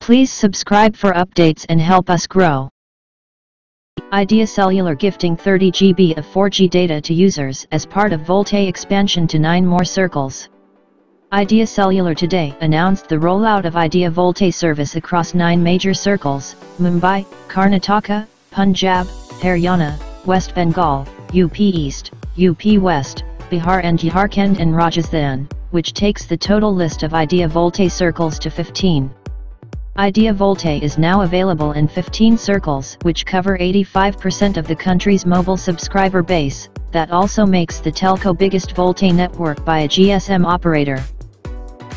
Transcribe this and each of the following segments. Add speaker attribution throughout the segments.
Speaker 1: Please subscribe for updates and help us grow. Idea Cellular gifting 30 GB of 4G data to users as part of VoLTE expansion to 9 more circles. Idea Cellular today announced the rollout of Idea VoLTE service across 9 major circles: Mumbai, Karnataka, Punjab, Haryana, West Bengal, UP East, UP West, Bihar and Jharkhand and Rajasthan, which takes the total list of Idea VoLTE circles to 15. Idea VoLTE is now available in 15 circles, which cover 85% of the country's mobile subscriber base. That also makes the telco biggest VoLTE network by a GSM operator.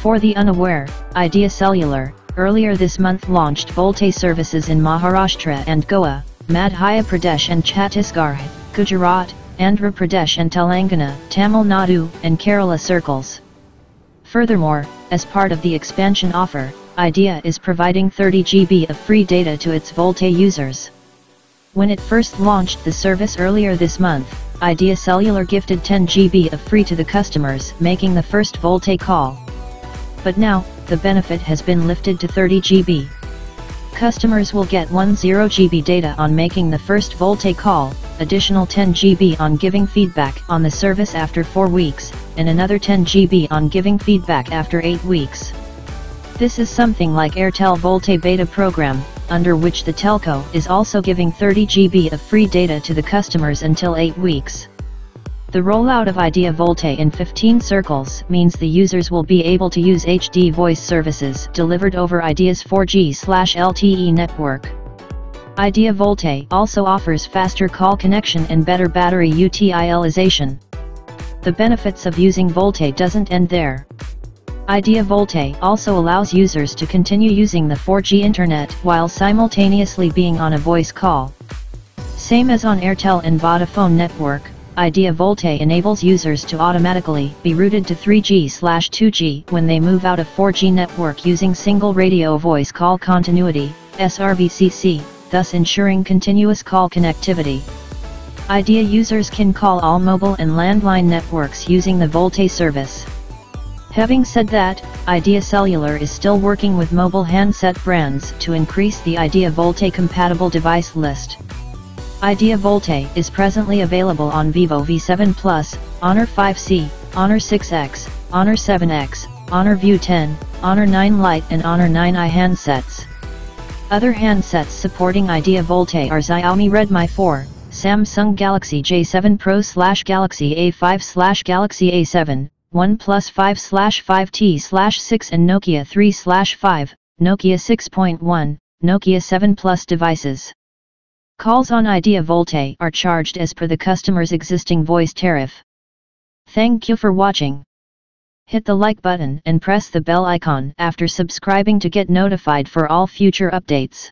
Speaker 1: For the unaware, Idea Cellular earlier this month launched VoLTE services in Maharashtra and Goa, Madhya Pradesh and Chhattisgarh, Gujarat, Andhra Pradesh and Telangana, Tamil Nadu, and Kerala circles. Furthermore, as part of the expansion offer, Idea is providing 30 GB of free data to its VoLTE users. When it first launched the service earlier this month, Idea Cellular gifted 10 GB of free to the customers making the first VoLTE call. But now, the benefit has been lifted to 30 GB. Customers will get 10 GB data on making the first VoLTE call, additional 10 GB on giving feedback on the service after 4 weeks, and another 10 GB on giving feedback after 8 weeks. This is something like Airtel VoLTE beta program, under which the telco is also giving 30 GB of free data to the customers until 8 weeks. The rollout of Idea VoLTE in 15 circles means the users will be able to use HD voice services delivered over Idea's 4G/LTE network. Idea VoLTE also offers faster call connection and better battery utilization. The benefits of using VoLTE doesn't end there. Idea VoLTE also allows users to continue using the 4G internet while simultaneously being on a voice call. Same as on Airtel and Vodafone network, Idea VoLTE enables users to automatically be routed to 3G/2G when they move out of 4G network using single radio voice call continuity, SRVCC, thus ensuring continuous call connectivity. Idea users can call all mobile and landline networks using the VoLTE service. Having said that, Idea Cellular is still working with mobile handset brands to increase the Idea VoLTE compatible device list. Idea VoLTE is presently available on Vivo V7 Plus, Honor 5C, Honor 6X, Honor 7X, Honor View 10, Honor 9 Lite and Honor 9i handsets. Other handsets supporting Idea VoLTE are Xiaomi Redmi 4, Samsung Galaxy J7 Pro/Galaxy A5/Galaxy A7, OnePlus 5/5T/6 and Nokia 3/5, Nokia 6.1, Nokia 7 Plus devices. Calls on Idea VoLTE are charged as per the customer's existing voice tariff. Thank you for watching. Hit the like button and press the bell icon after subscribing to get notified for all future updates.